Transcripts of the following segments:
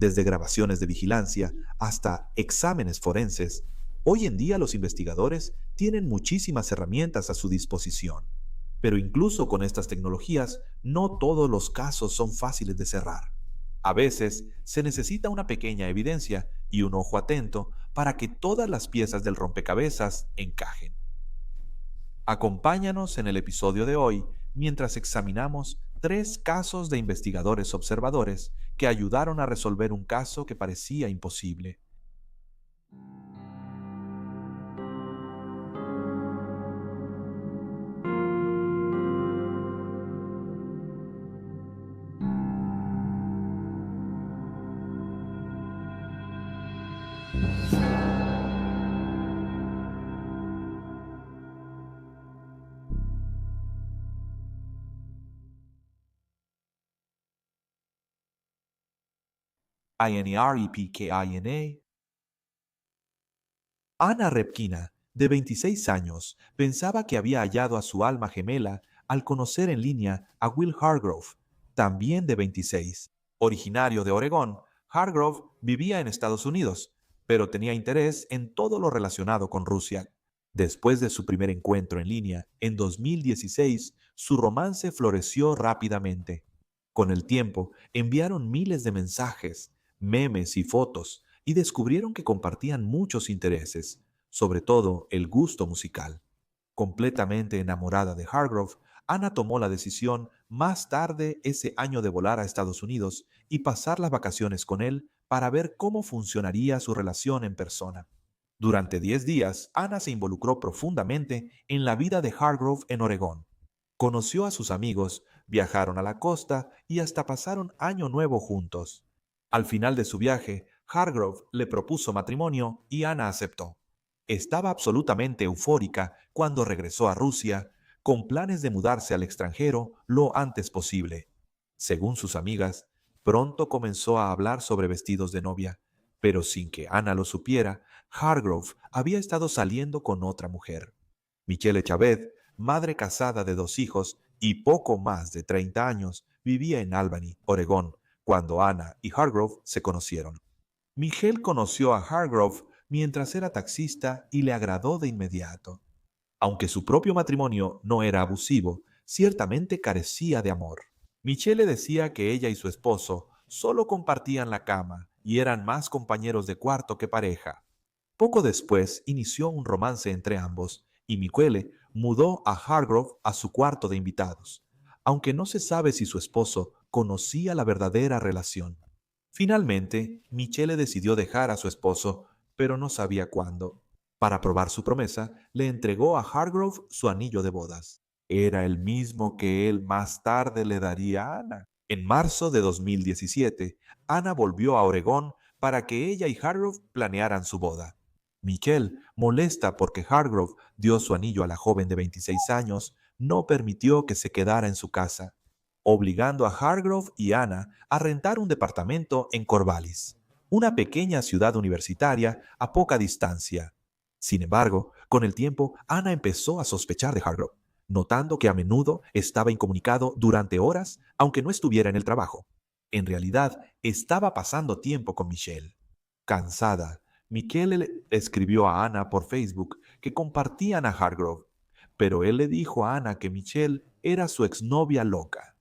Desde grabaciones de vigilancia hasta exámenes forenses, hoy en día los investigadores tienen muchísimas herramientas a su disposición. Pero incluso con estas tecnologías, no todos los casos son fáciles de cerrar. A veces se necesita una pequeña evidencia y un ojo atento para que todas las piezas del rompecabezas encajen. Acompáñanos en el episodio de hoy mientras examinamos tres casos de investigadores observadores que ayudaron a resolver un caso que parecía imposible. INEREPKINA. Anna Repkina, de 26 años, pensaba que había hallado a su alma gemela al conocer en línea a Will Hargrove, también de 26. Originario de Oregón, Hargrove vivía en Estados Unidos, pero tenía interés en todo lo relacionado con Rusia. Después de su primer encuentro en línea, en 2016, su romance floreció rápidamente. Con el tiempo, enviaron miles de mensajes, memes y fotos, y descubrieron que compartían muchos intereses, sobre todo el gusto musical. Completamente enamorada de Hargrove, Anna tomó la decisión más tarde ese año de volar a Estados Unidos y pasar las vacaciones con él para ver cómo funcionaría su relación en persona. Durante 10 días, Anna se involucró profundamente en la vida de Hargrove en Oregón. Conoció a sus amigos, viajaron a la costa y hasta pasaron Año Nuevo juntos. Al final de su viaje, Hargrove le propuso matrimonio y Anna aceptó. Estaba absolutamente eufórica cuando regresó a Rusia, con planes de mudarse al extranjero lo antes posible. Según sus amigas, pronto comenzó a hablar sobre vestidos de novia, pero sin que Anna lo supiera, Hargrove había estado saliendo con otra mujer. Michelle Chavez, madre casada de 2 hijos y poco más de 30 años, vivía en Albany, Oregón, cuando Anna y Hargrove se conocieron. Michelle conoció a Hargrove mientras era taxista y le agradó de inmediato. Aunque su propio matrimonio no era abusivo, ciertamente carecía de amor. Michelle decía que ella y su esposo solo compartían la cama y eran más compañeros de cuarto que pareja. Poco después inició un romance entre ambos y Michelle mudó a Hargrove a su cuarto de invitados, aunque no se sabe si su esposo conocía la verdadera relación. Finalmente, Michelle decidió dejar a su esposo, pero no sabía cuándo. Para probar su promesa, le entregó a Hargrove su anillo de bodas. Era el mismo que él más tarde le daría a Anna. En marzo de 2017, Anna volvió a Oregón para que ella y Hargrove planearan su boda. Michelle, molesta porque Hargrove dio su anillo a la joven de 26 años, no permitió que se quedara en su casa, obligando a Hargrove y Anna a rentar un departamento en Corvallis, una pequeña ciudad universitaria a poca distancia. Sin embargo, con el tiempo, Anna empezó a sospechar de Hargrove, notando que a menudo estaba incomunicado durante horas, aunque no estuviera en el trabajo. En realidad, estaba pasando tiempo con Michelle. Cansada, Michelle le escribió a Anna por Facebook que compartían a Hargrove, pero él le dijo a Anna que Michelle era su exnovia loca.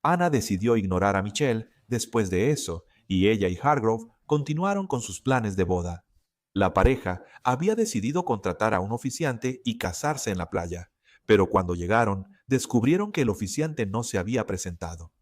Anna decidió ignorar a Michelle después de eso, y ella y Hargrove continuaron con sus planes de boda. La pareja había decidido contratar a un oficiante y casarse en la playa, pero cuando llegaron, descubrieron que el oficiante no se había presentado.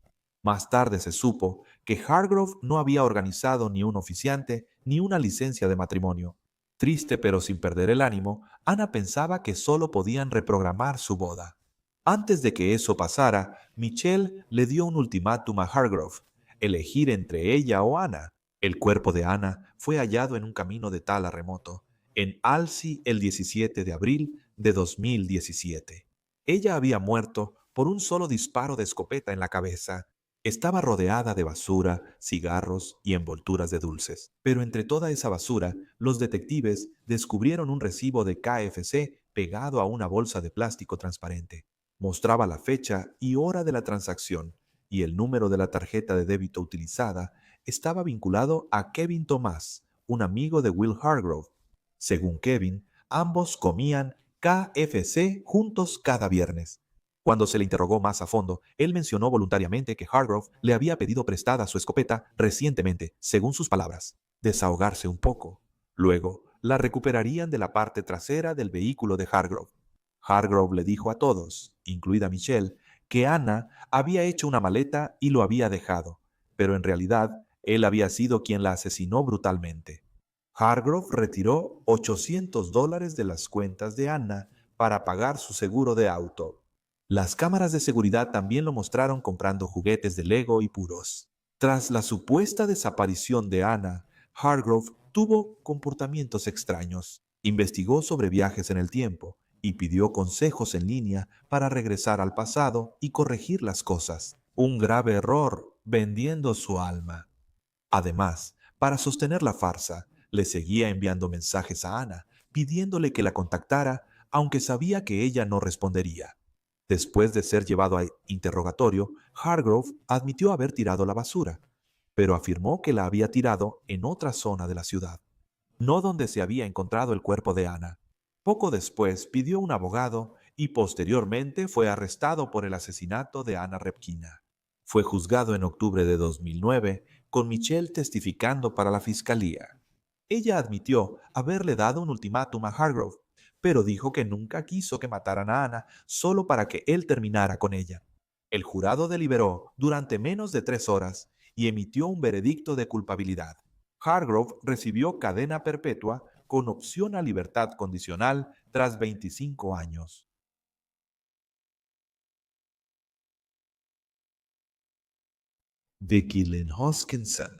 Más tarde se supo que Hargrove no había organizado ni un oficiante ni una licencia de matrimonio. Triste pero sin perder el ánimo, Anna pensaba que solo podían reprogramar su boda. Antes de que eso pasara, Michelle le dio un ultimátum a Hargrove, elegir entre ella o Anna. El cuerpo de Anna fue hallado en un camino de tala remoto, en Alcy el 17 de abril de 2017. Ella había muerto por un solo disparo de escopeta en la cabeza. Estaba rodeada de basura, cigarros y envolturas de dulces. Pero entre toda esa basura, los detectives descubrieron un recibo de KFC pegado a una bolsa de plástico transparente. Mostraba la fecha y hora de la transacción y el número de la tarjeta de débito utilizada estaba vinculado a Kevin Thomas, un amigo de Will Hargrove. Según Kevin, ambos comían KFC juntos cada viernes. Cuando se le interrogó más a fondo, él mencionó voluntariamente que Hargrove le había pedido prestada su escopeta recientemente, según sus palabras, desahogarse un poco. Luego, la recuperarían de la parte trasera del vehículo de Hargrove. Hargrove le dijo a todos, incluida Michelle, que Anna había hecho una maleta y lo había dejado, pero en realidad él había sido quien la asesinó brutalmente. Hargrove retiró $800 de las cuentas de Anna para pagar su seguro de auto. Las cámaras de seguridad también lo mostraron comprando juguetes de Lego y puros. Tras la supuesta desaparición de Anna, Hargrove tuvo comportamientos extraños. Investigó sobre viajes en el tiempo y pidió consejos en línea para regresar al pasado y corregir las cosas. Un grave error vendiendo su alma. Además, para sostener la farsa, le seguía enviando mensajes a Anna, pidiéndole que la contactara, aunque sabía que ella no respondería. Después de ser llevado a interrogatorio, Hargrove admitió haber tirado la basura, pero afirmó que la había tirado en otra zona de la ciudad, no donde se había encontrado el cuerpo de Anna. Poco después pidió un abogado y posteriormente fue arrestado por el asesinato de Anna Repkina. Fue juzgado en octubre de 2009, con Michelle testificando para la fiscalía. Ella admitió haberle dado un ultimátum a Hargrove, pero dijo que nunca quiso que mataran a Anna solo para que él terminara con ella. El jurado deliberó durante menos de 3 horas y emitió un veredicto de culpabilidad. Hargrove recibió cadena perpetua con opción a libertad condicional tras 25 años. Vicky Lynn Hoskinson.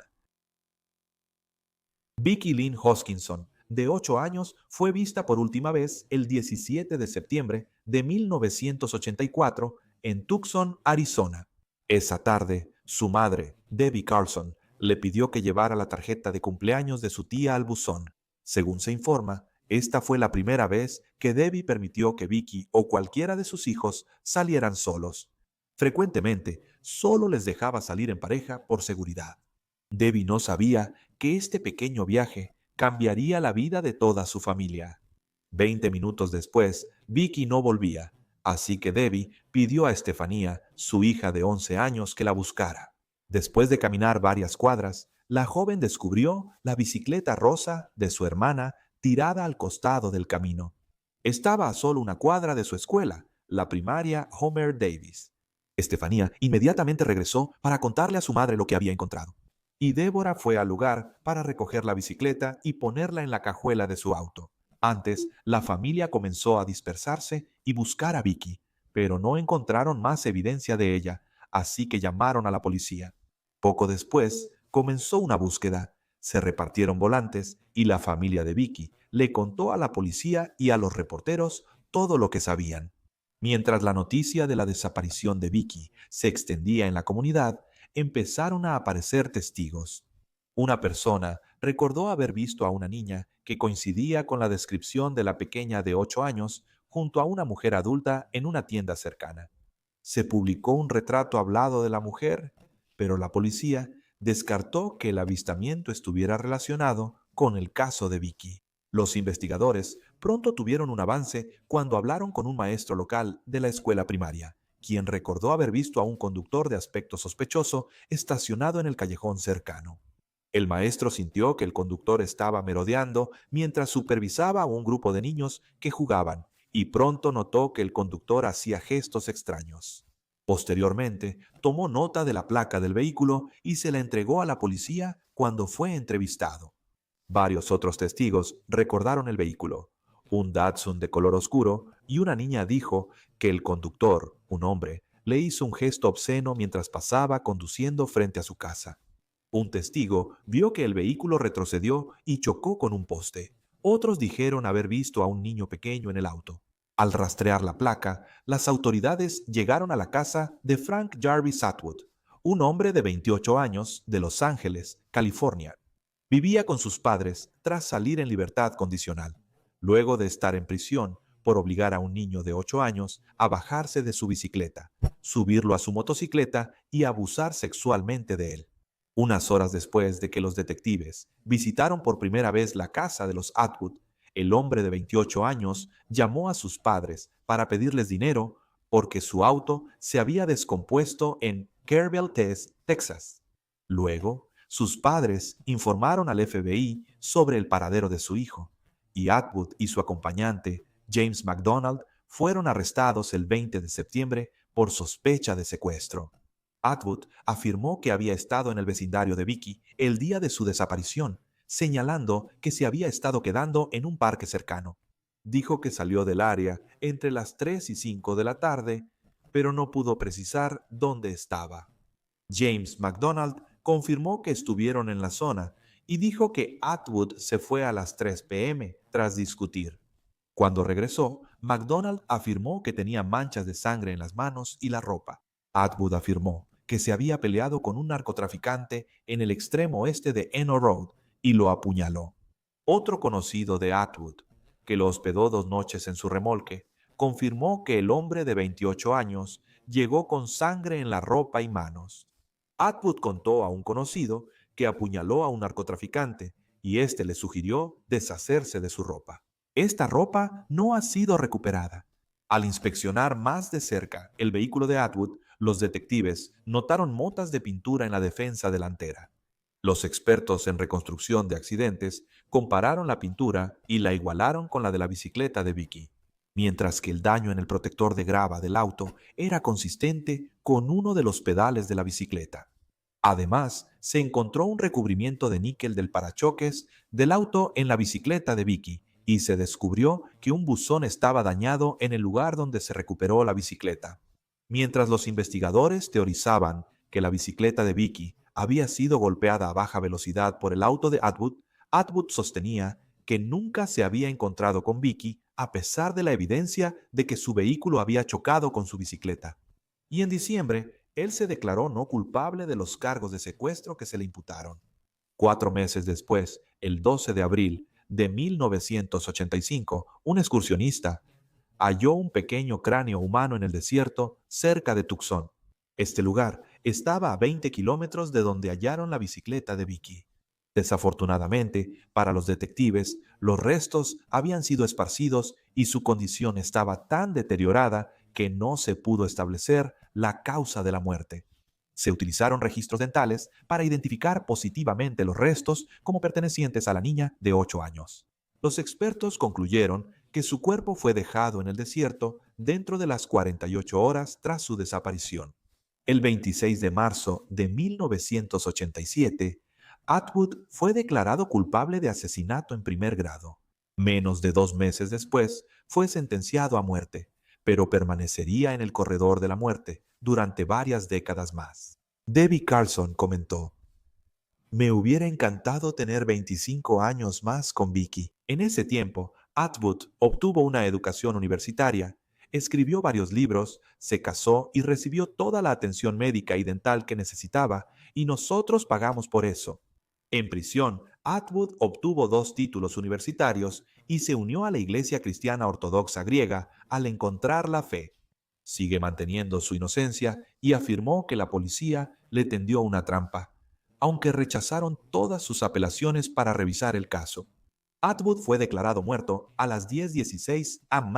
Vicky Lynn Hoskinson, de 8 años, fue vista por última vez el 17 de septiembre de 1984 en Tucson, Arizona. Esa tarde, su madre, Debbie Carlson, le pidió que llevara la tarjeta de cumpleaños de su tía al buzón. Según se informa, esta fue la primera vez que Debbie permitió que Vicky o cualquiera de sus hijos salieran solos. Frecuentemente, solo les dejaba salir en pareja por seguridad. Debbie no sabía que este pequeño viaje cambiaría la vida de toda su familia. 20 minutos después, Vicky no volvía, así que Debbie pidió a Estefanía, su hija de 11 años, que la buscara. Después de caminar varias cuadras, la joven descubrió la bicicleta rosa de su hermana tirada al costado del camino. Estaba a solo una cuadra de su escuela, la primaria Homer Davis. Estefanía inmediatamente regresó para contarle a su madre lo que había encontrado. Y Débora fue al lugar para recoger la bicicleta y ponerla en la cajuela de su auto. Antes, la familia comenzó a dispersarse y buscar a Vicky, pero no encontraron más evidencia de ella, así que llamaron a la policía. Poco después, comenzó una búsqueda. Se repartieron volantes y la familia de Vicky le contó a la policía y a los reporteros todo lo que sabían. Mientras la noticia de la desaparición de Vicky se extendía en la comunidad, empezaron a aparecer testigos. Una persona recordó haber visto a una niña que coincidía con la descripción de la pequeña de 8 años junto a una mujer adulta en una tienda cercana. Se publicó un retrato hablado de la mujer, pero la policía descartó que el avistamiento estuviera relacionado con el caso de Vicky. Los investigadores pronto tuvieron un avance cuando hablaron con un maestro local de la escuela primaria, quien recordó haber visto a un conductor de aspecto sospechoso estacionado en el callejón cercano. El maestro sintió que el conductor estaba merodeando mientras supervisaba a un grupo de niños que jugaban y pronto notó que el conductor hacía gestos extraños. Posteriormente, tomó nota de la placa del vehículo y se la entregó a la policía cuando fue entrevistado. Varios otros testigos recordaron el vehículo, un Datsun de color oscuro, y una niña dijo que el conductor, un hombre, le hizo un gesto obsceno mientras pasaba conduciendo frente a su casa. Un testigo vio que el vehículo retrocedió y chocó con un poste. Otros dijeron haber visto a un niño pequeño en el auto. Al rastrear la placa, las autoridades llegaron a la casa de Frank Jarvis Atwood, un hombre de 28 años de Los Ángeles, California. Vivía con sus padres tras salir en libertad condicional, luego de estar en prisión por obligar a un niño de 8 años a bajarse de su bicicleta, subirlo a su motocicleta y abusar sexualmente de él. Unas horas después de que los detectives visitaron por primera vez la casa de los Atwood, el hombre de 28 años llamó a sus padres para pedirles dinero porque su auto se había descompuesto en Kerrville, Texas. Luego, sus padres informaron al FBI sobre el paradero de su hijo, y Atwood y su acompañante, James McDonald, fueron arrestados el 20 de septiembre por sospecha de secuestro. Atwood afirmó que había estado en el vecindario de Vicky el día de su desaparición, señalando que se había estado quedando en un parque cercano. Dijo que salió del área entre las 3 y 5 de la tarde, pero no pudo precisar dónde estaba. James McDonald confirmó que estuvieron en la zona y dijo que Atwood se fue a las 3 p.m. tras discutir. Cuando regresó, McDonald afirmó que tenía manchas de sangre en las manos y la ropa. Atwood afirmó que se había peleado con un narcotraficante en el extremo oeste de Eno Road y lo apuñaló. Otro conocido de Atwood, que lo hospedó 2 noches en su remolque, confirmó que el hombre de 28 años llegó con sangre en la ropa y manos. Atwood contó a un conocido que apuñaló a un narcotraficante y éste le sugirió deshacerse de su ropa. Esta ropa no ha sido recuperada. Al inspeccionar más de cerca el vehículo de Atwood, los detectives notaron motas de pintura en la defensa delantera. Los expertos en reconstrucción de accidentes compararon la pintura y la igualaron con la de la bicicleta de Vicky, mientras que el daño en el protector de grava del auto era consistente con uno de los pedales de la bicicleta. Además, se encontró un recubrimiento de níquel del parachoques del auto en la bicicleta de Vicky y se descubrió que un buzón estaba dañado en el lugar donde se recuperó la bicicleta. Mientras los investigadores teorizaban que la bicicleta de Vicky había sido golpeada a baja velocidad por el auto de Atwood, Atwood sostenía que nunca se había encontrado con Vicky a pesar de la evidencia de que su vehículo había chocado con su bicicleta. Y en diciembre, él se declaró no culpable de los cargos de secuestro que se le imputaron. 4 meses después, el 12 de abril de 1985, un excursionista halló un pequeño cráneo humano en el desierto cerca de Tucson. Este lugar estaba a 20 kilómetros de donde hallaron la bicicleta de Vicky. Desafortunadamente, para los detectives, los restos habían sido esparcidos y su condición estaba tan deteriorada que no se pudo establecer la causa de la muerte. Se utilizaron registros dentales para identificar positivamente los restos como pertenecientes a la niña de 8 años. Los expertos concluyeron que su cuerpo fue dejado en el desierto dentro de las 48 horas tras su desaparición. El 26 de marzo de 1987, Atwood fue declarado culpable de asesinato en primer grado. Menos de 2 meses después, fue sentenciado a muerte, pero permanecería en el corredor de la muerte durante varias décadas más. Debbie Carlson comentó: me hubiera encantado tener 25 años más con Vicky. En ese tiempo, Atwood obtuvo una educación universitaria, escribió varios libros, se casó y recibió toda la atención médica y dental que necesitaba, y nosotros pagamos por eso. En prisión, Atwood obtuvo 2 títulos universitarios y se unió a la Iglesia Cristiana Ortodoxa griega al encontrar la fe. Sigue manteniendo su inocencia y afirmó que la policía le tendió una trampa, aunque rechazaron todas sus apelaciones para revisar el caso. Atwood fue declarado muerto a las 10:16 am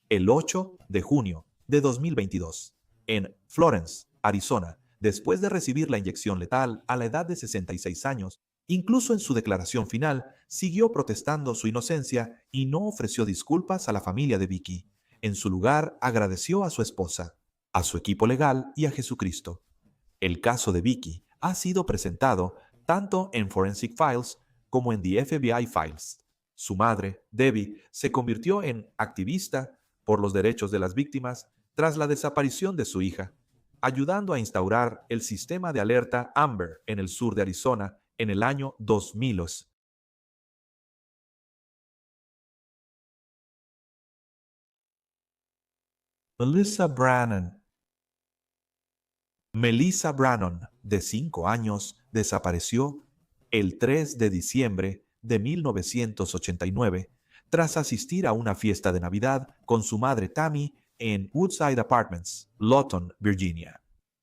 el 8 de junio de 2022 en Florence, Arizona, después de recibir la inyección letal a la edad de 66 años. Incluso en su declaración final, siguió protestando su inocencia y no ofreció disculpas a la familia de Vicky. En su lugar, agradeció a su esposa, a su equipo legal y a Jesucristo. El caso de Vicky ha sido presentado tanto en Forensic Files como en The FBI Files. Su madre, Debbie, se convirtió en activista por los derechos de las víctimas tras la desaparición de su hija, ayudando a instaurar el sistema de alerta Amber en el sur de Arizona en el año 2000. Melissa Brannon. Melissa Brannon, de 5 años, desapareció el 3 de diciembre de 1989 tras asistir a una fiesta de Navidad con su madre Tammy en Woodside Apartments, Lawton, Virginia.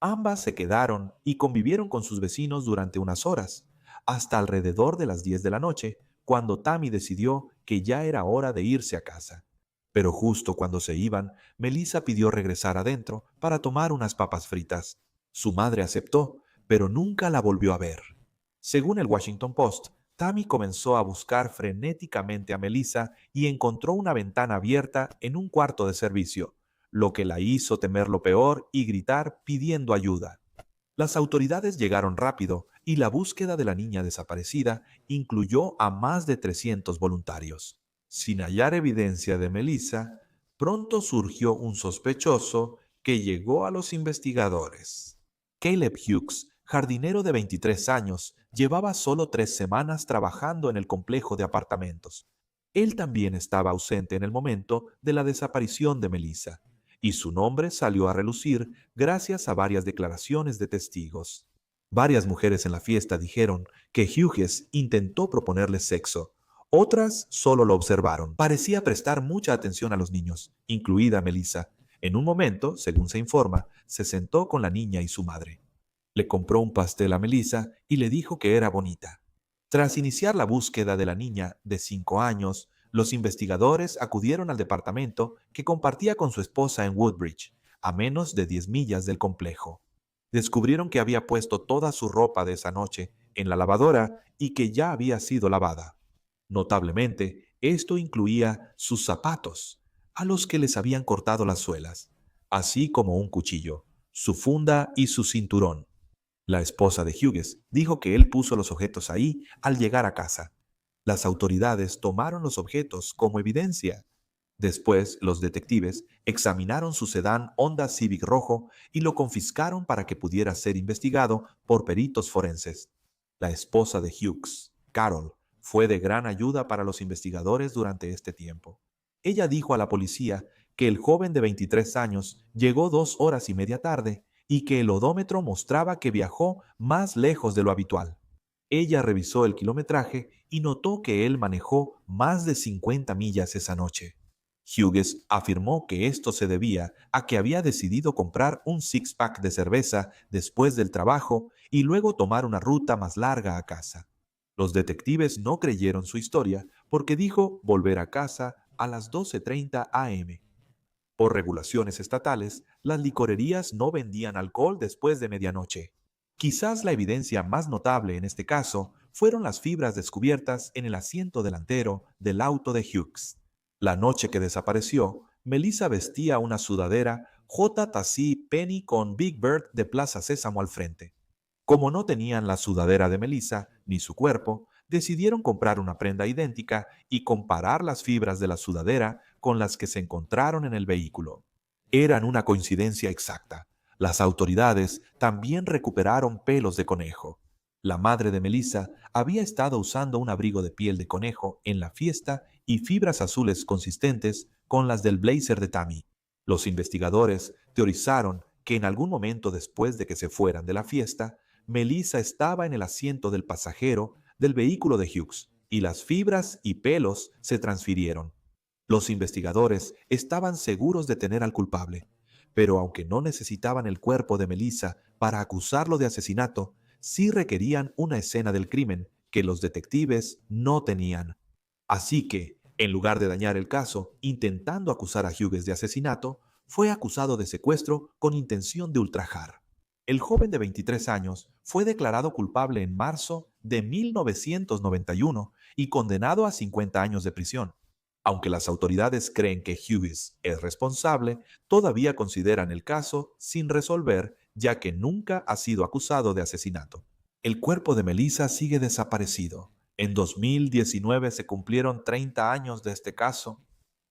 Ambas se quedaron y convivieron con sus vecinos durante unas horas, hasta alrededor de las 10 de la noche, cuando Tammy decidió que ya era hora de irse a casa. Pero justo cuando se iban, Melissa pidió regresar adentro para tomar unas papas fritas. Su madre aceptó, pero nunca la volvió a ver. Según el Washington Post, Tammy comenzó a buscar frenéticamente a Melissa y encontró una ventana abierta en un cuarto de servicio, lo que la hizo temer lo peor y gritar pidiendo ayuda. Las autoridades llegaron rápido y la búsqueda de la niña desaparecida incluyó a más de 300 voluntarios. Sin hallar evidencia de Melissa, pronto surgió un sospechoso que llegó a los investigadores. Caleb Hughes, jardinero de 23 años, llevaba solo 3 semanas trabajando en el complejo de apartamentos. Él también estaba ausente en el momento de la desaparición de Melissa, y su nombre salió a relucir gracias a varias declaraciones de testigos. Varias mujeres en la fiesta dijeron que Hughes intentó proponerles sexo. Otras solo lo observaron. Parecía prestar mucha atención a los niños, incluida Melissa. En un momento, según se informa, se sentó con la niña y su madre. Le compró un pastel a Melissa y le dijo que era bonita. Tras iniciar la búsqueda de la niña de 5 años, los investigadores acudieron al departamento que compartía con su esposa en Woodbridge, a menos de 10 millas del complejo. Descubrieron que había puesto toda su ropa de esa noche en la lavadora y que ya había sido lavada. Notablemente, esto incluía sus zapatos, a los que les habían cortado las suelas, así como un cuchillo, su funda y su cinturón. La esposa de Hughes dijo que él puso los objetos ahí al llegar a casa. Las autoridades tomaron los objetos como evidencia. Después, los detectives examinaron su sedán Honda Civic rojo y lo confiscaron para que pudiera ser investigado por peritos forenses. La esposa de Hughes, Carol, fue de gran ayuda para los investigadores durante este tiempo. Ella dijo a la policía que el joven de 23 años llegó 2 horas y media tarde y que el odómetro mostraba que viajó más lejos de lo habitual. Ella revisó el kilometraje y notó que él manejó más de 50 millas esa noche. Hughes afirmó que esto se debía a que había decidido comprar un six-pack de cerveza después del trabajo y luego tomar una ruta más larga a casa. Los detectives no creyeron su historia porque dijo volver a casa a las 12:30 a.m. Por regulaciones estatales, las licorerías no vendían alcohol después de medianoche. Quizás la evidencia más notable en este caso fueron las fibras descubiertas en el asiento delantero del auto de Hughes. La noche que desapareció, Melissa vestía una sudadera J. Penny con Big Bird de Plaza Sésamo al frente. Como no tenían la sudadera de Melissa ni su cuerpo, decidieron comprar una prenda idéntica y comparar las fibras de la sudadera con las que se encontraron en el vehículo. Eran una coincidencia exacta. Las autoridades también recuperaron pelos de conejo. La madre de Melissa había estado usando un abrigo de piel de conejo en la fiesta y fibras azules consistentes con las del blazer de Tammy. Los investigadores teorizaron que en algún momento después de que se fueran de la fiesta, Melissa estaba en el asiento del pasajero del vehículo de Hughes y las fibras y pelos se transfirieron. Los investigadores estaban seguros de tener al culpable, pero aunque no necesitaban el cuerpo de Melissa para acusarlo de asesinato, sí requerían una escena del crimen que los detectives no tenían. Así que, en lugar de dañar el caso intentando acusar a Hughes de asesinato, fue acusado de secuestro con intención de ultrajar. El joven de 23 años fue declarado culpable en marzo de 1991 y condenado a 50 años de prisión. Aunque las autoridades creen que Hughes es responsable, todavía consideran el caso sin resolver, ya que nunca ha sido acusado de asesinato. El cuerpo de Melissa sigue desaparecido. En 2019 se cumplieron 30 años de este caso.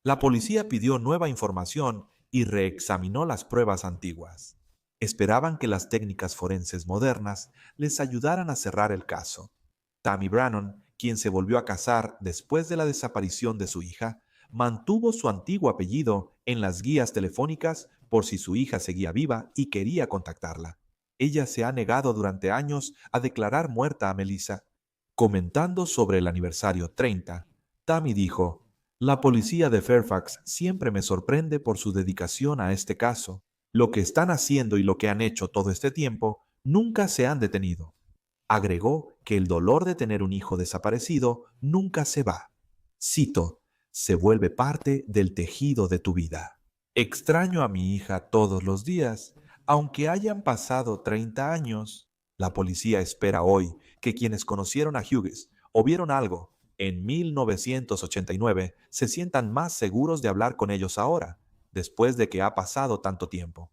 La policía pidió nueva información y reexaminó las pruebas antiguas. Esperaban que las técnicas forenses modernas les ayudaran a cerrar el caso. Tammy Brannon, quien se volvió a casar después de la desaparición de su hija, mantuvo su antiguo apellido en las guías telefónicas por si su hija seguía viva y quería contactarla. Ella se ha negado durante años a declarar muerta a Melissa. Comentando sobre el aniversario 30, Tammy dijo: «La policía de Fairfax siempre me sorprende por su dedicación a este caso. Lo que están haciendo y lo que han hecho todo este tiempo nunca se han detenido. Agregó que el dolor de tener un hijo desaparecido nunca se va. Cito, se vuelve parte del tejido de tu vida. Extraño a mi hija todos los días, aunque hayan pasado 30 años. La policía espera hoy que quienes conocieron a Hughes o vieron algo en 1989 se sientan más seguros de hablar con ellos ahora, después de que ha pasado tanto tiempo.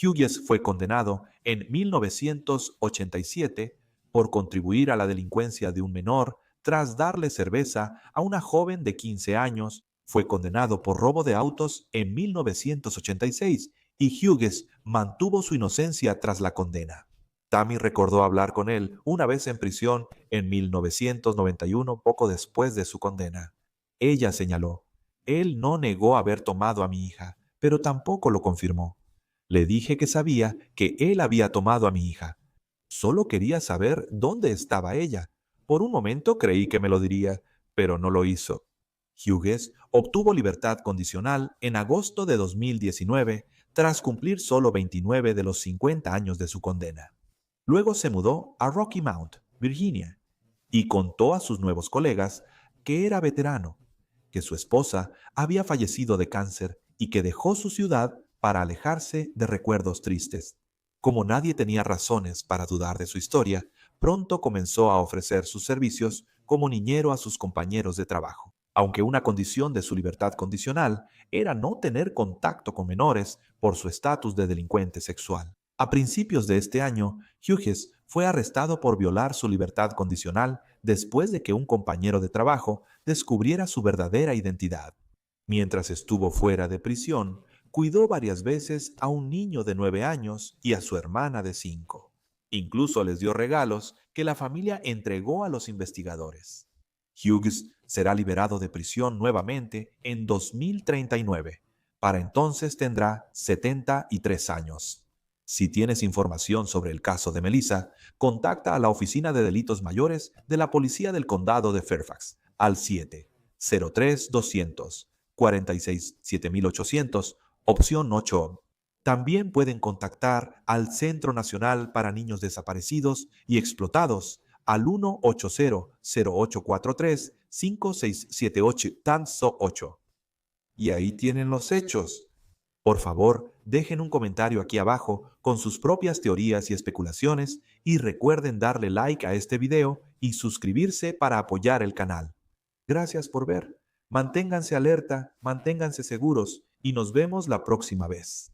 Hughes fue condenado en 1987 por contribuir a la delincuencia de un menor tras darle cerveza a una joven de 15 años. Fue condenado por robo de autos en 1986 y Hughes mantuvo su inocencia tras la condena. Tammy recordó hablar con él una vez en prisión en 1991, poco después de su condena. Ella señaló, él no negó haber tomado a mi hija, pero tampoco lo confirmó. Le dije que sabía que él había tomado a mi hija. Solo quería saber dónde estaba ella. Por un momento creí que me lo diría, pero no lo hizo. Hughes obtuvo libertad condicional en agosto de 2019 tras cumplir solo 29 de los 50 años de su condena. Luego se mudó a Rocky Mount, Virginia, y contó a sus nuevos colegas que era veterano, que su esposa había fallecido de cáncer y que dejó su ciudad para alejarse de recuerdos tristes. Como nadie tenía razones para dudar de su historia, pronto comenzó a ofrecer sus servicios como niñero a sus compañeros de trabajo. Aunque una condición de su libertad condicional era no tener contacto con menores por su estatus de delincuente sexual. A principios de este año, Hughes fue arrestado por violar su libertad condicional después de que un compañero de trabajo descubriera su verdadera identidad. Mientras estuvo fuera de prisión, cuidó varias veces a un niño de 9 años y a su hermana de 5. Incluso les dio regalos que la familia entregó a los investigadores. Hughes será liberado de prisión nuevamente en 2039. Para entonces tendrá 73 años. Si tienes información sobre el caso de Melissa, contacta a la Oficina de Delitos Mayores de la Policía del Condado de Fairfax al 703-200 46 7800, opción 8. También pueden contactar al Centro Nacional para Niños Desaparecidos y Explotados al 180-0843-5678 TANSO 8. Y ahí tienen los hechos. Por favor, dejen un comentario aquí abajo con sus propias teorías y especulaciones y recuerden darle like a este video y suscribirse para apoyar el canal. Gracias por ver. Manténganse alerta, manténganse seguros y nos vemos la próxima vez.